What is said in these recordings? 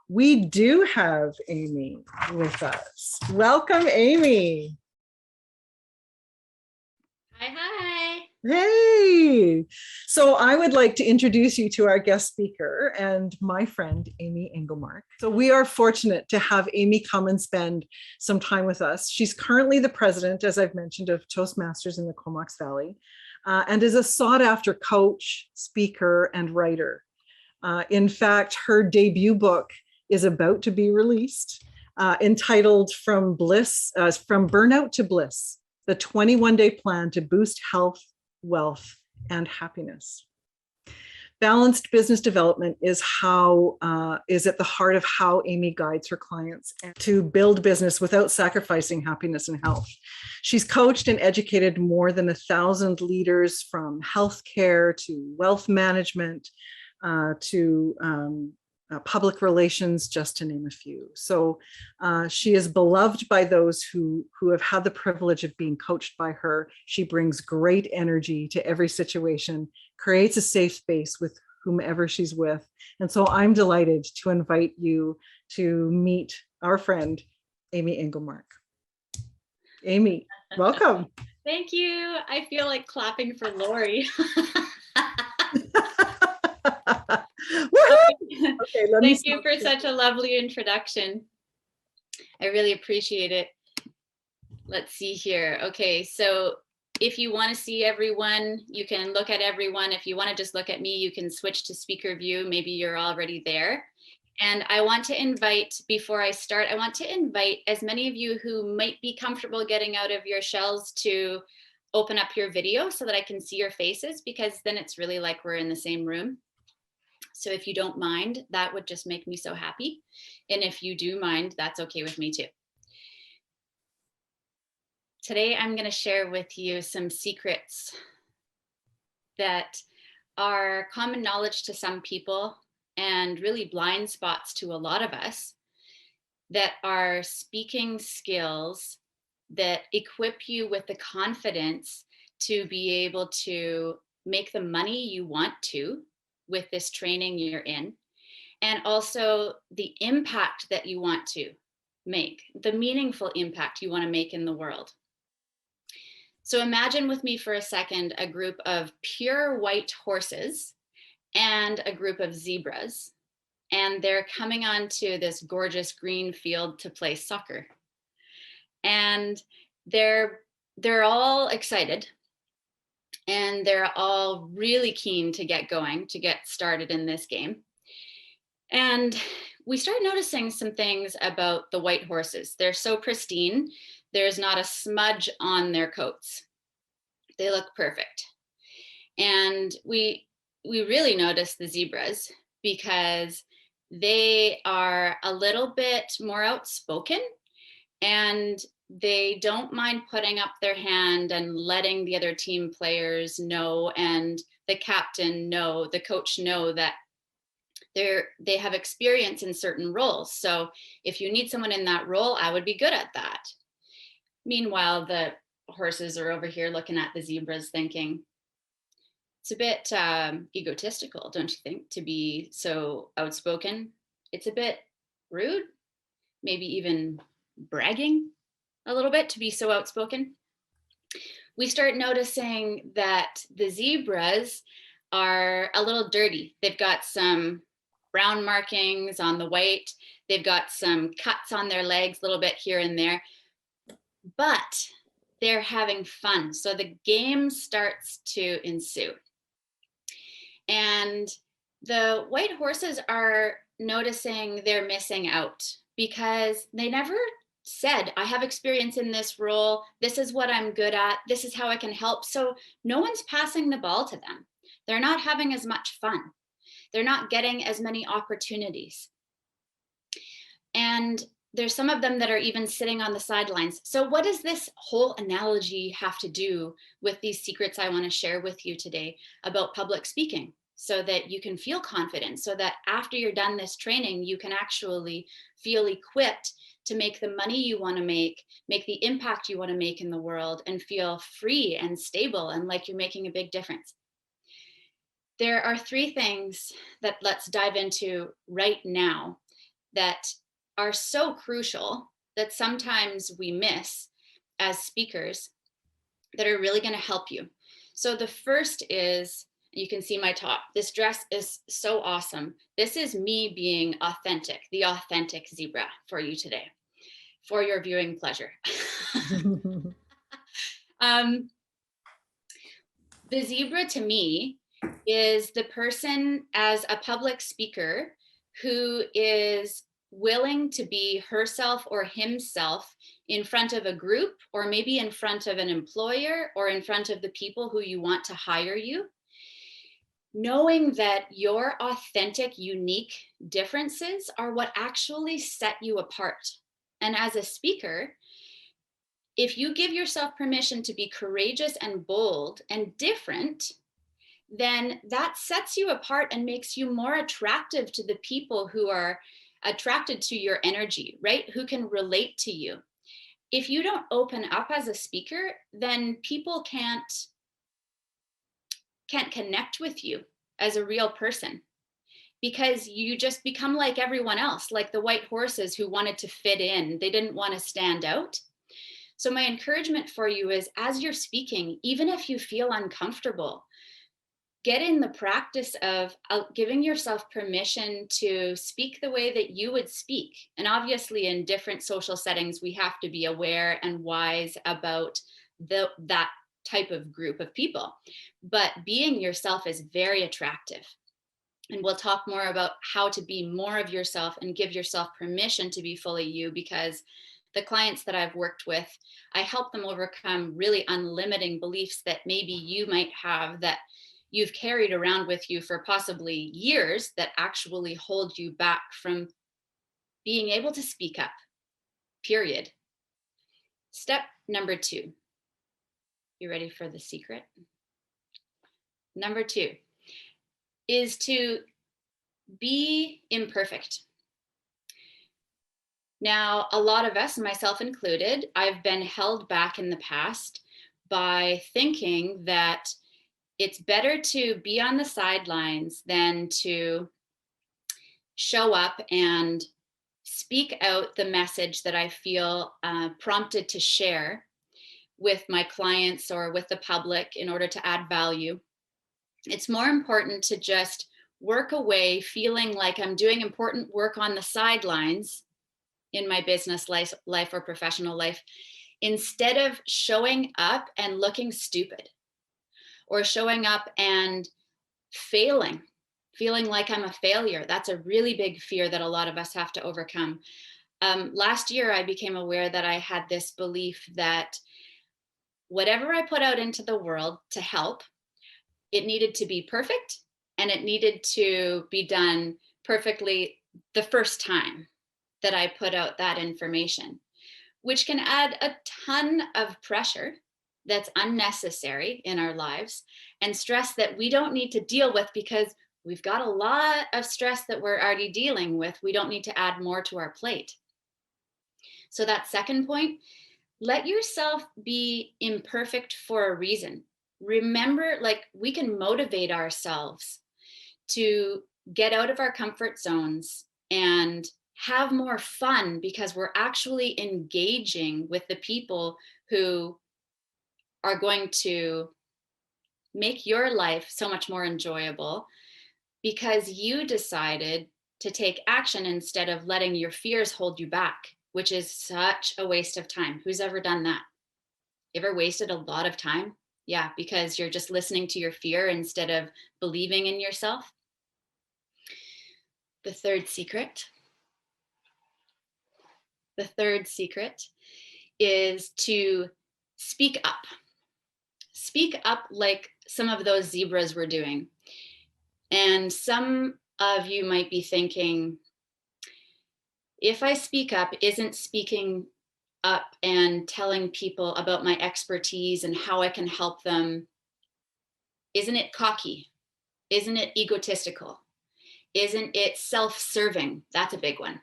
we do have Amy with us. Welcome, Amy. Hi. Hey. So I would like to introduce you to our guest speaker and my friend, Amy Engelmark. So we are fortunate to have Amy come and spend some time with us. She's currently the president, as I've mentioned, of Toastmasters in the Comox Valley, and is a sought after coach, speaker, and writer. In fact, her debut book is about to be released, entitled From Burnout to Bliss, the 21-day plan to boost health, wealth, and happiness. Balanced business development is at the heart of how Amy guides her clients to build business without sacrificing happiness and health. She's coached and educated more than 1,000 leaders, from healthcare to wealth management, to public relations, just to name a few. So she is beloved by those who have had the privilege of being coached by her. She brings great energy to every situation, creates a safe space with whomever she's with. And so I'm delighted to invite you to meet our friend, Amy Engelmark. Amy, welcome. Thank you. I feel like clapping for Lori. Okay, thank you for such a lovely introduction. I really appreciate it. Let's see here. Okay, so if you want to see everyone, you can look at everyone. If you want to just look at me, you can switch to speaker view. Maybe you're already there. And I want to invite, before I start, I want to invite as many of you who might be comfortable getting out of your shells to open up your video so that I can see your faces, because then it's really like we're in the same room. So if you don't mind, that would just make me so happy. And if you do mind, that's okay with me too. Today, I'm going to share with you some secrets that are common knowledge to some people and really blind spots to a lot of us, that are speaking skills that equip you with the confidence to be able to make the money you want to with this training you're in, and also the impact that you want to make, the meaningful impact you want to make in the world. So imagine with me for a second a group of pure white horses and a group of zebras, and they're coming onto this gorgeous green field to play soccer. And they're all excited, and they're all really keen to get going, to get started in this game. And we start noticing some things about the white horses. They're so pristine. There's not a smudge on their coats. They look perfect. And we really notice the zebras because they are a little bit more outspoken, and they don't mind putting up their hand and letting the other team players know, and the captain know, the coach know, that they have experience in certain roles. So if you need someone in that role, I would be good at that. Meanwhile, the horses are over here looking at the zebras thinking, it's a bit egotistical, don't you think, to be so outspoken? It's a bit rude, maybe even bragging a little bit to be so outspoken. We start noticing that the zebras are a little dirty. They've got some brown markings on the white. They've got some cuts on their legs, a little bit here and there, but they're having fun. So the game starts to ensue. And the white horses are noticing they're missing out because they never said, I have experience in this role. This is what I'm good at. This is how I can help. So no one's passing the ball to them. They're not having as much fun. They're not getting as many opportunities. And there's some of them that are even sitting on the sidelines. So what does this whole analogy have to do with these secrets I want to share with you today about public speaking, so that you can feel confident, so that after you're done this training, you can actually feel equipped to make the money you want to make the impact you want to make in the world, and feel free and stable and like you're making a big difference. There are 3 things that let's dive into right now that are so crucial that sometimes we miss as speakers that are really going to help you. So the first is, you can see my top. This dress is so awesome. This is me being authentic, the authentic zebra for you today, for your viewing pleasure. The zebra to me is the person as a public speaker who is willing to be herself or himself in front of a group, or maybe in front of an employer, or in front of the people who you want to hire you. Knowing that your authentic, unique differences are what actually set you apart. And as a speaker, if you give yourself permission to be courageous and bold and different, then that sets you apart and makes you more attractive to the people who are attracted to your energy, right? Who can relate to you. If you don't open up as a speaker, then people can't connect with you as a real person, because you just become like everyone else, like the white horses who wanted to fit in. They didn't want to stand out. So my encouragement for you is, as you're speaking, even if you feel uncomfortable, get in the practice of giving yourself permission to speak the way that you would speak. And obviously in different social settings, we have to be aware and wise about that type of group of people. But being yourself is very attractive. And we'll talk more about how to be more of yourself and give yourself permission to be fully you, because the clients that I've worked with, I help them overcome really unlimiting beliefs that maybe you might have, that you've carried around with you for possibly years, that actually hold you back from being able to speak up, period. Step number 2. You ready for the secret? Number 2 is to be imperfect. Now, a lot of us, myself included, I've been held back in the past by thinking that it's better to be on the sidelines than to show up and speak out the message that I feel prompted to share with my clients or with the public in order to add value. It's more important to just work away feeling like I'm doing important work on the sidelines in my business life or professional life, instead of showing up and looking stupid, or showing up and failing, feeling like I'm a failure. That's a really big fear that a lot of us have to overcome. Last year, I became aware that I had this belief that whatever I put out into the world to help, it needed to be perfect, and it needed to be done perfectly the first time that I put out that information, which can add a ton of pressure that's unnecessary in our lives, and stress that we don't need to deal with, because we've got a lot of stress that we're already dealing with. We don't need to add more to our plate. So that second point, let yourself be imperfect for a reason. Remember, like, we can motivate ourselves to get out of our comfort zones and have more fun, because we're actually engaging with the people who are going to make your life so much more enjoyable, because you decided to take action instead of letting your fears hold you back, which is such a waste of time. Who's ever done that? Ever wasted a lot of time? Yeah, because you're just listening to your fear instead of believing in yourself. The third secret is to speak up. Speak up like some of those zebras were doing. And some of you might be thinking, if I speak up, isn't speaking up and telling people about my expertise and how I can help them, isn't it cocky? Isn't it egotistical? Isn't it self-serving? That's a big one.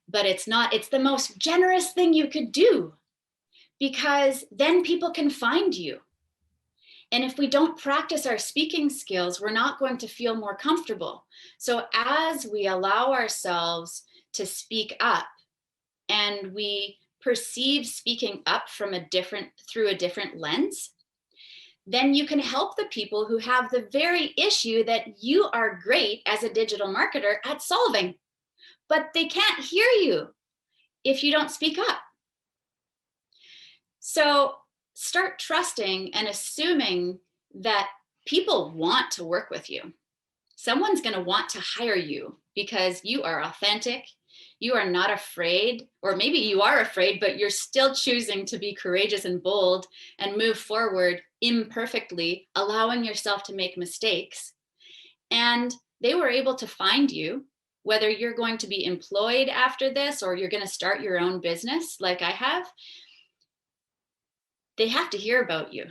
But it's not. It's the most generous thing you could do, because then people can find you. And if we don't practice our speaking skills, we're not going to feel more comfortable. So as we allow ourselves to speak up and we perceive speaking up from through a different lens, then you can help the people who have the very issue that you are great as a digital marketer at solving, but they can't hear you if you don't speak up. So start trusting and assuming that people want to work with you. Someone's going to want to hire you because you are authentic. You are not afraid, or maybe you are afraid, but you're still choosing to be courageous and bold and move forward imperfectly, allowing yourself to make mistakes. And they were able to find you, whether you're going to be employed after this or you're going to start your own business like I have. They have to hear about you.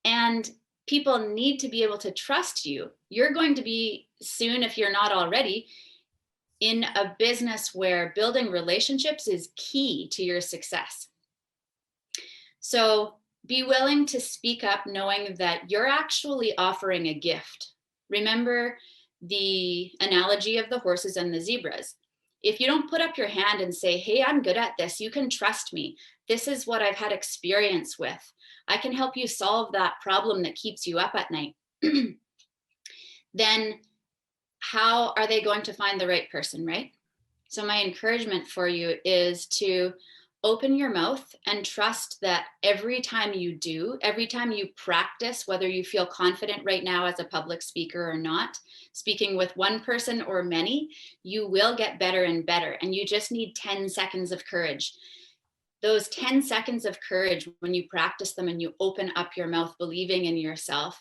And people need to be able to trust you. You're going to be soon, if you're not already, in a business where building relationships is key to your success. So be willing to speak up knowing that you're actually offering a gift. Remember the analogy of the horses and the zebras. If you don't put up your hand and say, hey, I'm good at this, you can trust me. This is what I've had experience with. I can help you solve that problem that keeps you up at night. Then how are they going to find the right person, right? So my encouragement for you is to open your mouth and trust that every time you practice, whether you feel confident right now as a public speaker or not, speaking with one person or many, you will get better and better. And you just need 10 seconds of courage. Those 10 seconds of courage, when you practice them and you open up your mouth, believing in yourself,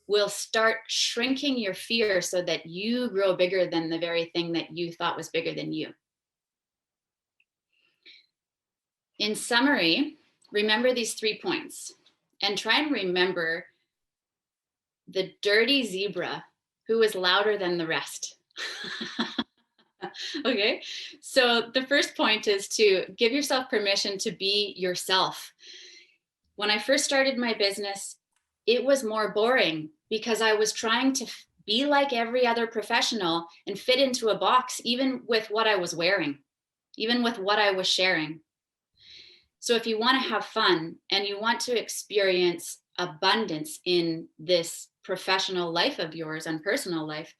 will start shrinking your fear so that you grow bigger than the very thing that you thought was bigger than you. In summary, remember these 3 points and try and remember the dirty zebra who is louder than the rest. Okay, so the first point is to give yourself permission to be yourself. When I first started my business, it was more boring because I was trying to be like every other professional and fit into a box, even with what I was wearing, even with what I was sharing. So if you want to have fun and you want to experience abundance in this professional life of yours and personal life,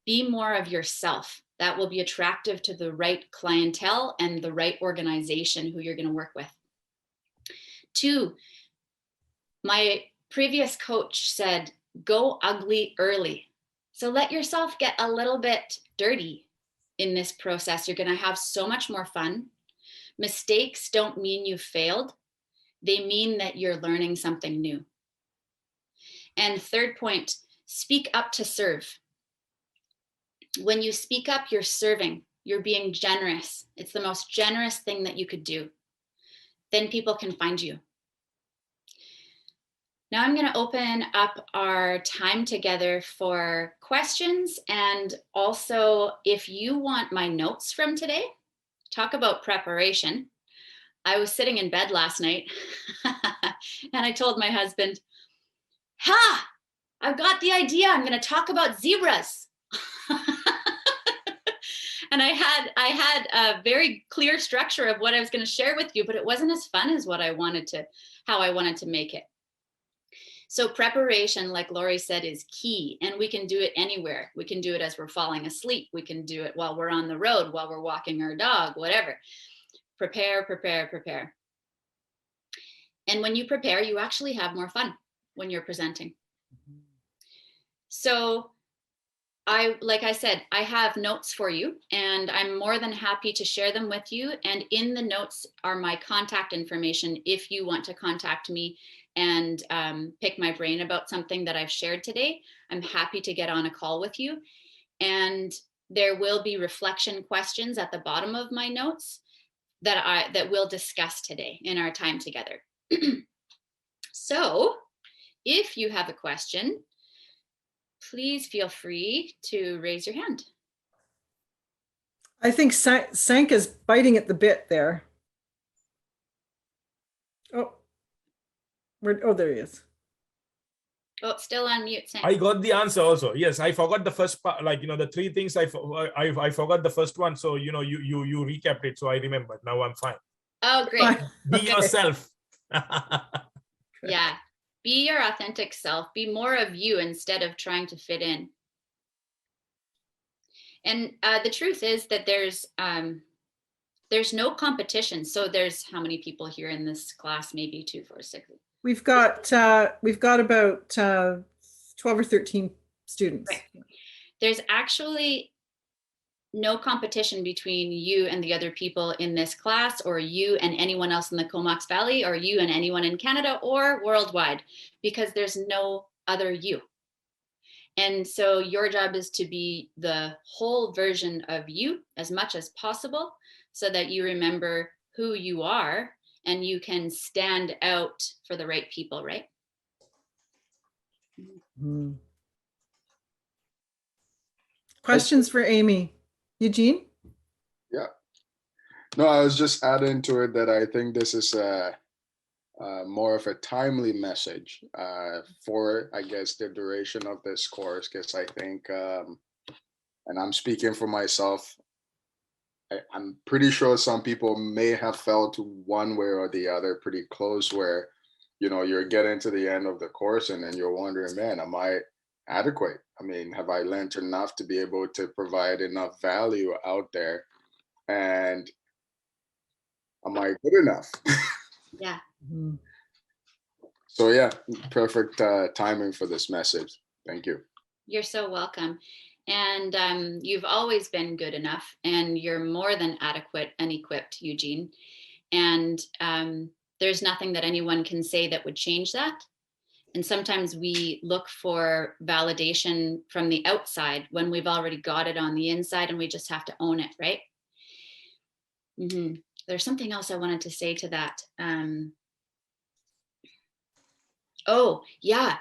be more of yourself. That will be attractive to the right clientele and the right organization who you're going to work with. 2, my previous coach said, go ugly early. So let yourself get a little bit dirty in this process. You're going to have so much more fun. Mistakes don't mean you failed. They mean that you're learning something new. And 3rd point, speak up to serve. When you speak up, you're serving, you're being generous. It's the most generous thing that you could do. Then people can find you. Now I'm going to open up our time together for questions. And also, if you want my notes from today, talk about preparation. I was sitting in bed last night and I told my husband, I've got the idea. I'm going to talk about zebras. And I had a very clear structure of what I was going to share with you, but it wasn't as fun as how I wanted to make it. So preparation, like Lori said, is key, and we can do it anywhere. We can do it as we're falling asleep. We can do it while we're on the road, while we're walking our dog, whatever. Prepare, prepare, prepare. And when you prepare, you actually have more fun when you're presenting. So like I said, I have notes for you, and I'm more than happy to share them with you. And in the notes are my contact information if you want to contact me and pick my brain about something that I've shared today. I'm happy to get on a call with you. And there will be reflection questions at the bottom of my notes that we'll discuss today in our time together. So if you have a question, please feel free to raise your hand. I think Sank is biting at the bit there. Oh, there he is. Oh, still on mute, Sam. I got the answer also. Yes, I forgot the first part. Like, the three things I forgot the first one. So, you recapped it. So I remembered. Now I'm fine. Oh, great. Be yourself. Yeah. Be your authentic self. Be more of you instead of trying to fit in. And the truth is that there's no competition. So there's how many people here in this class? Maybe 2, 4, 6. We've got about 12 or 13 students. Right. There's actually no competition between you and the other people in this class, or you and anyone else in the Comox Valley, or you and anyone in Canada or worldwide, because there's no other you. And so your job is to be the whole version of you as much as possible, so that you remember who you are and you can stand out for the right people, right? Mm. Questions for Amy? Eugene? Yeah. No, I was just adding to it that I think this is more of a timely message for, I guess, the duration of this course, because I think, and I'm speaking for myself, I'm pretty sure some people may have felt one way or the other pretty close, where, you're getting to the end of the course and then you're wondering, man, am I adequate? I mean, have I learned enough to be able to provide enough value out there? And am I good enough? Yeah. Mm. So yeah, perfect timing for this message. Thank you. You're so welcome. And you've always been good enough, and you're more than adequate and equipped, Eugene. And there's nothing that anyone can say that would change that. And sometimes we look for validation from the outside when we've already got it on the inside, and we just have to own it, right? Mm-hmm. There's something else I wanted to say to that. Oh, yeah.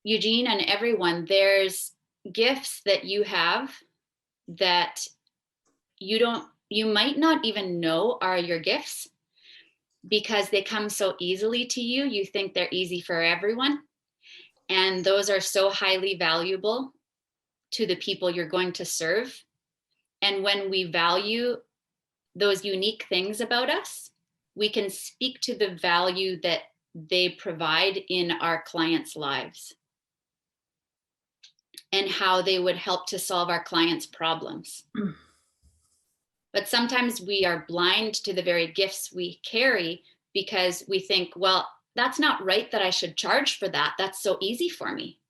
Eugene and everyone, there's gifts that you have that you might not even know are your gifts, because they come so easily to you. You think they're easy for everyone. And those are so highly valuable to the people you're going to serve. And when we value those unique things about us, we can speak to the value that they provide in our clients' lives and how they would help to solve our clients' problems. But sometimes we are blind to the very gifts we carry, because we think, well, that's not right that I should charge for that. That's so easy for me.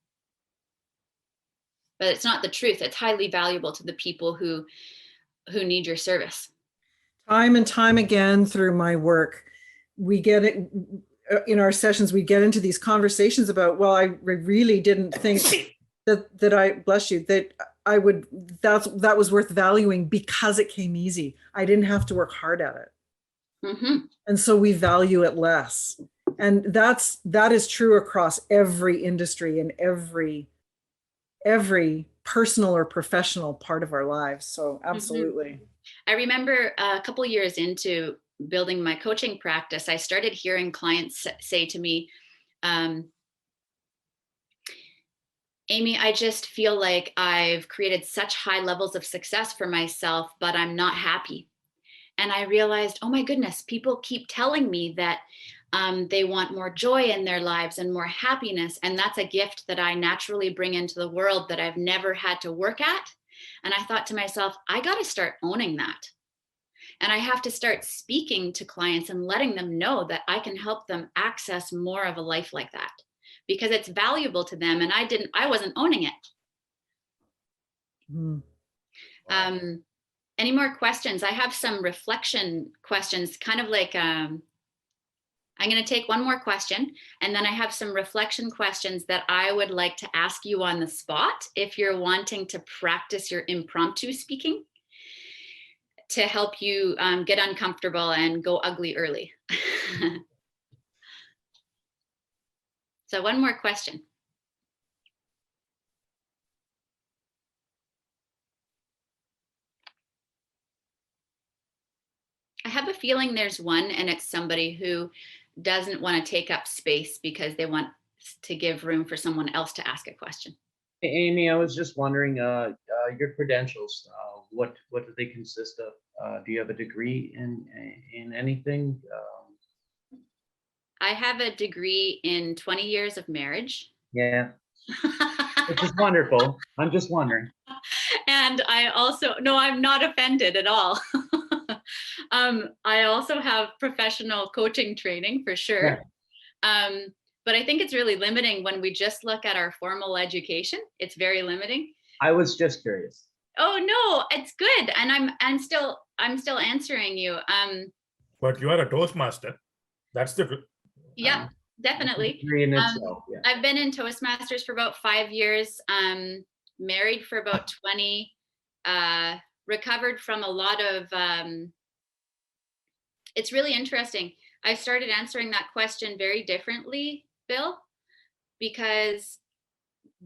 But it's not the truth. It's highly valuable to the people who need your service. Time and time again through my work, we get it in our sessions, we get into these conversations about, well, I really didn't think that I, bless you, that I would, that was worth valuing because it came easy. I didn't have to work hard at it. Mm-hmm. And so we value it less. And that is true across every industry and every personal or professional part of our lives. So absolutely. Mm-hmm. I remember a couple of years into building my coaching practice, I started hearing clients say to me, Amy, I just feel like I've created such high levels of success for myself, but I'm not happy. And I realized, oh my goodness, people keep telling me that they want more joy in their lives and more happiness. And that's a gift that I naturally bring into the world that I've never had to work at. And I thought to myself, I got to start owning that. And I have to start speaking to clients and letting them know that I can help them access more of a life like that, because it's valuable to them. And I wasn't owning it. Mm. Any more questions? I have some reflection questions, kind of like, I'm going to take one more question, and then I have some reflection questions that I would like to ask you on the spot if you're wanting to practice your impromptu speaking to help you get uncomfortable and go ugly early. So one more question. I have a feeling there's one, and it's somebody who doesn't want to take up space because they want to give room for someone else to ask a question. Hey, Amy, I was just wondering, your credentials, what do they consist of? Do you have a degree in anything? I have a degree in 20 years of marriage. Yeah, which is wonderful. I'm just wondering. And I also, no, I'm not offended at all. I also have professional coaching training for sure. Yeah. But I think it's really limiting when we just look at our formal education. It's very limiting. I was just curious. Oh no, it's good. And I'm still answering you. But you are a Toastmaster. That's the Yeah, definitely. Degree in itself, yeah. I've been in Toastmasters for about 5 years, married for about 20, recovered from a lot of, it's really interesting. I started answering that question very differently, Bill, because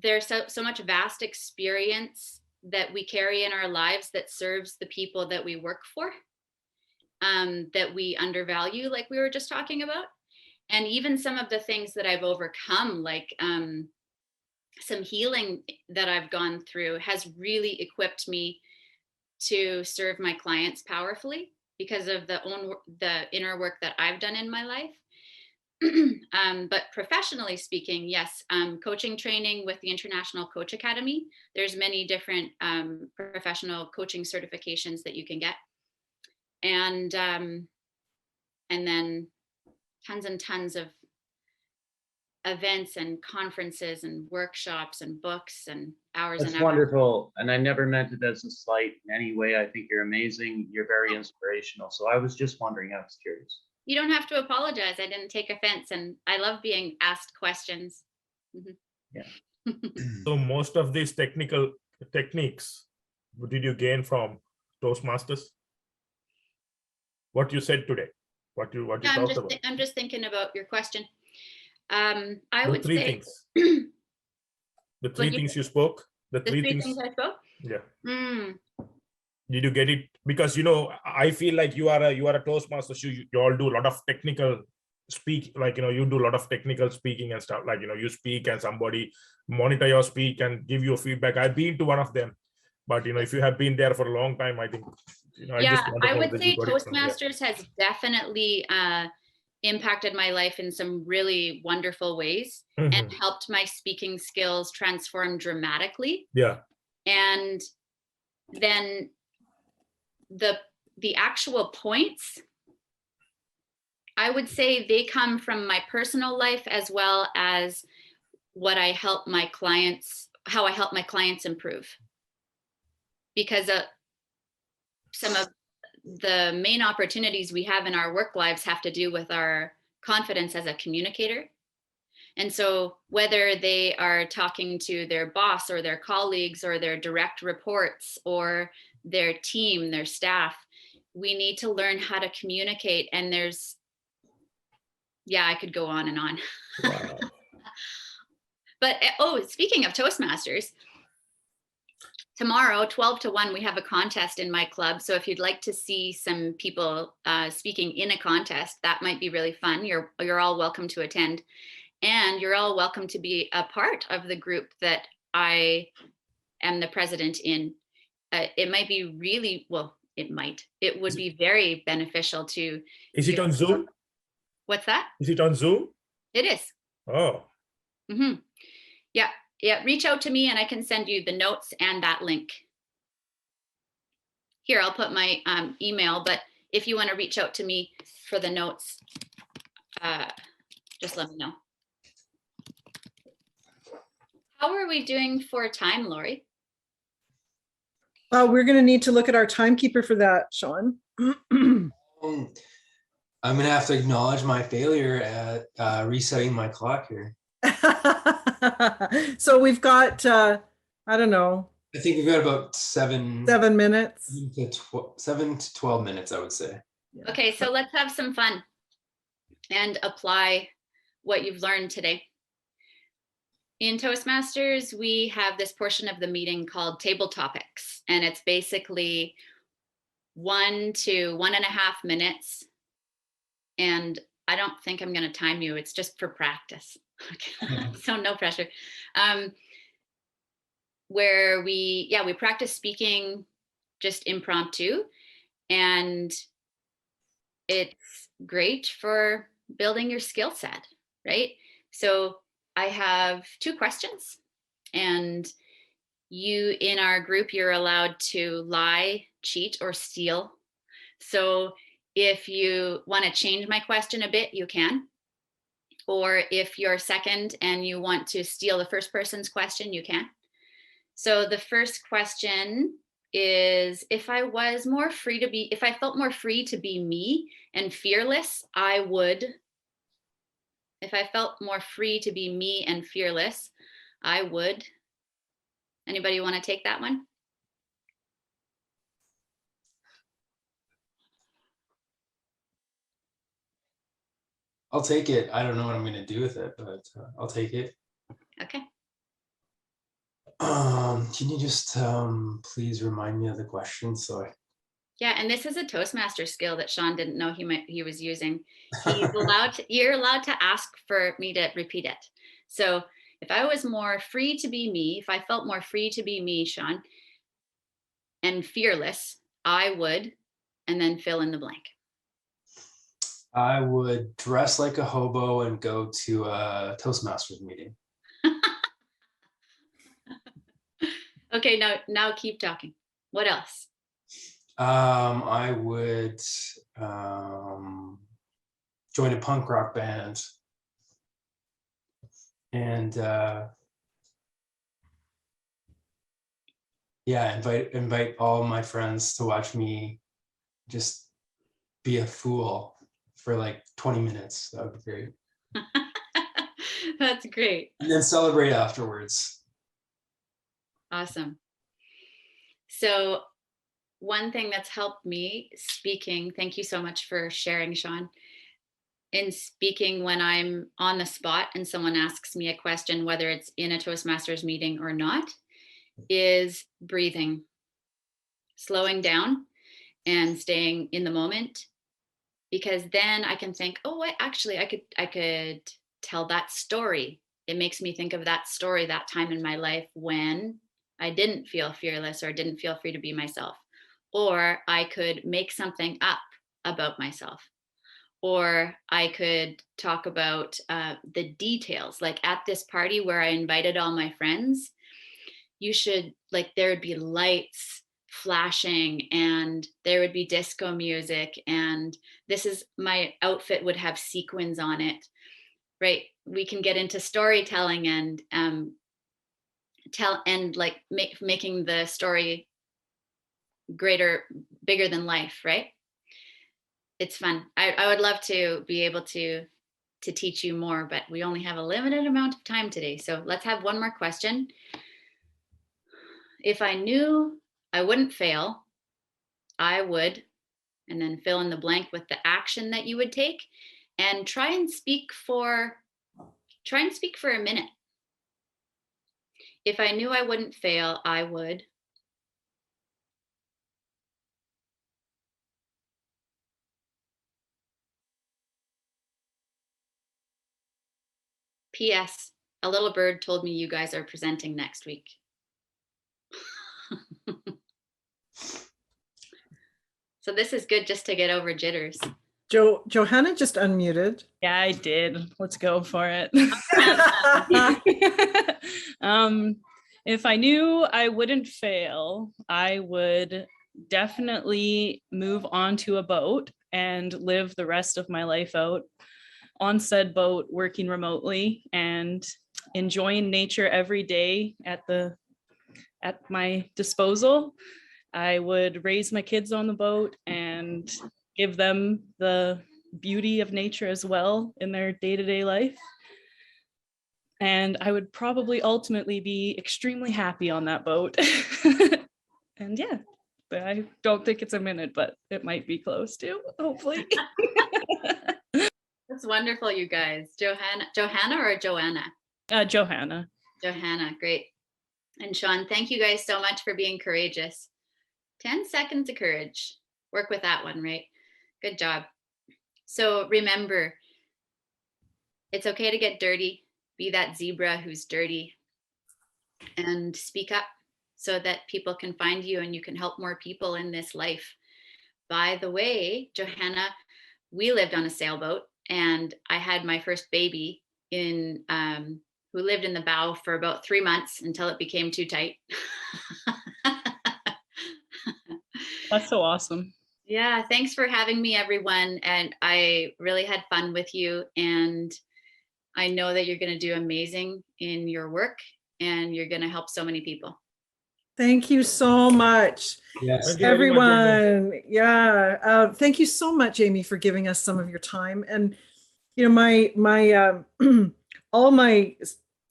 there's so much vast experience that we carry in our lives that serves the people that we work for, that we undervalue, like we were just talking about. And even some of the things that I've overcome, like some healing that I've gone through, has really equipped me to serve my clients powerfully because of the inner work that I've done in my life. But professionally speaking, yes, coaching training with the International Coach Academy. There's many different professional coaching certifications that you can get. And then tons and tons of events and conferences and workshops and books and hours That's and hours. wonderful. And I never meant it as a slight in any way. I think you're amazing. You're very inspirational. So I was just wondering, I was curious. You don't have to apologize. I didn't take offense, and I love being asked questions. Mm-hmm. Yeah. So most of these technical techniques, what did you gain from Toastmasters? What you said today? What you talked about? I'm just thinking about your question. I would three say things. The three things you spoke. The three things I spoke. Yeah. Did you get it? Because I feel like you are a Toastmaster. You all do a lot of technical speak, like you do a lot of technical speaking and stuff. Like you speak and somebody monitor your speak and give you feedback. I've been to one of them, but if you have been there for a long time, I think I would say Toastmasters has definitely impacted my life in some really wonderful ways, mm-hmm. and helped my speaking skills transform dramatically. Yeah. And then the actual points, I would say they come from my personal life as well as what I help my clients, how I help my clients improve. Because some of the main opportunities we have in our work lives have to do with our confidence as a communicator. And so whether they are talking to their boss or their colleagues or their direct reports or their team, their staff, we need to learn how to communicate. And I could go on and on. Wow. But speaking of Toastmasters, tomorrow, 12 to 1, we have a contest in my club. So if you'd like to see some people speaking in a contest, that might be really fun. You're all welcome to attend. And you're all welcome to be a part of the group that I am the president in. It might be really, it would be very beneficial to. Is it on Zoom? What's that? Is it on Zoom? It is. Oh. Mm-hmm. Yeah, reach out to me and I can send you the notes and that link. Here, I'll put my email, but if you want to reach out to me for the notes, just let me know. How are we doing for time, Lori? We're going to need to look at our timekeeper for that, Sean. I'm going to have to acknowledge my failure at resetting my clock here. So we've got, I don't know. I think we've got about 7 minutes. 7 to 12 minutes, I would say. Yeah. Okay, so let's have some fun and apply what you've learned today. In Toastmasters, we have this portion of the meeting called Table Topics, and it's basically 1 to 1.5 minutes. And I don't think I'm going to time you. It's just for practice. Okay. So no pressure. Where we practice speaking just impromptu, and it's great for building your skill set, right? So I have 2 questions, and you in our group, you're allowed to lie, cheat, or steal. So if you want to change my question a bit, you can. Or if you're second and you want to steal the first person's question, you can. So the first question is, if I felt more free to be me and fearless, I would. If I felt more free to be me and fearless, I would. Anybody want to take that one? I'll take it. I don't know what I'm going to do with it, but I'll take it. Okay. Can you just please remind me of the question? So Yeah, and this is a Toastmaster skill that Sean didn't know he was using. You're allowed to ask for me to repeat it. So if I was more free to be me, if I felt more free to be me, Sean, and fearless, I would, and then fill in the blank. I would dress like a hobo and go to a Toastmasters meeting. Okay, now keep talking. What else? I would join a punk rock band and invite all my friends to watch me just be a fool for like 20 minutes. That would be great. That's great. And then celebrate afterwards. Awesome. So one thing that's helped me speaking, thank you so much for sharing, Sean. In speaking, when I'm on the spot and someone asks me a question, whether it's in a Toastmasters meeting or not, is breathing, slowing down and staying in the moment, because then I can think, oh, I could tell that story. It makes me think of that story, that time in my life when I didn't feel fearless or didn't feel free to be myself. Or I could make something up about myself. Or I could talk about the details, like at this party where I invited all my friends, there would be lights flashing and there would be disco music, and my outfit would have sequins on it, right? We can get into storytelling and making the story bigger than life, right? It's fun. I would love to be able to teach you more, but we only have a limited amount of time today. So let's have one more question. If I knew I wouldn't fail, I would, and then fill in the blank with the action that you would take, and try and speak for a minute. If I knew I wouldn't fail, I would. P.S. A little bird told me you guys are presenting next week. So this is good just to get over jitters. Johanna just unmuted. Yeah, I did. Let's go for it. If I knew I wouldn't fail, I would definitely move onto a boat and live the rest of my life out on said boat, working remotely and enjoying nature every day at my disposal. I would raise my kids on the boat and give them the beauty of nature as well in their day-to-day life. And I would probably ultimately be extremely happy on that boat. And yeah, but I don't think it's a minute, but it might be close to, hopefully. That's wonderful, you guys. Johanna or Joanna? Johanna. Johanna, great. And Sean, thank you guys so much for being courageous. 10 seconds of courage. Work with that one, right? Good job. So remember, it's okay to get dirty be that zebra who's dirty, and speak up so that people can find you and you can help more people in this life. By the way, Johanna, we lived on a sailboat, and I had my first baby in who lived in the bow for about 3 months until it became too tight. That's so awesome. Yeah, thanks for having me, everyone. And I really had fun with you. And I know that you're going to do amazing in your work, and you're going to help so many people. Thank you so much, Yes. Thank you very much, Amy. everyone. Yeah, thank you so much, Amy, for giving us some of your time. And you know, my all my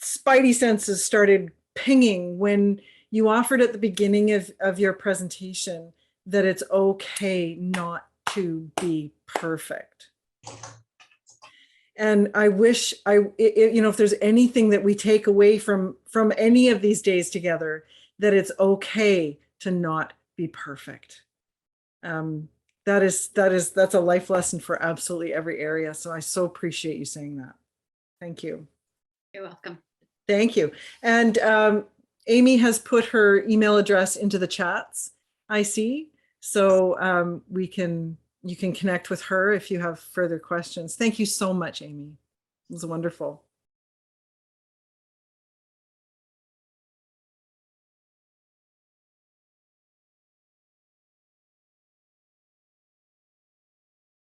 spidey senses started pinging when you offered at the beginning of your presentation that it's okay not to be perfect. And I wish you know, if there's anything that we take away from any of these days together, that it's okay to not be perfect. That's a life lesson for absolutely every area. So I so appreciate you saying that. Thank you. You're welcome. Thank you. And Amy has put her email address into the chats, I see. So you can connect with her if you have further questions. Thank you so much, Amy. It was wonderful.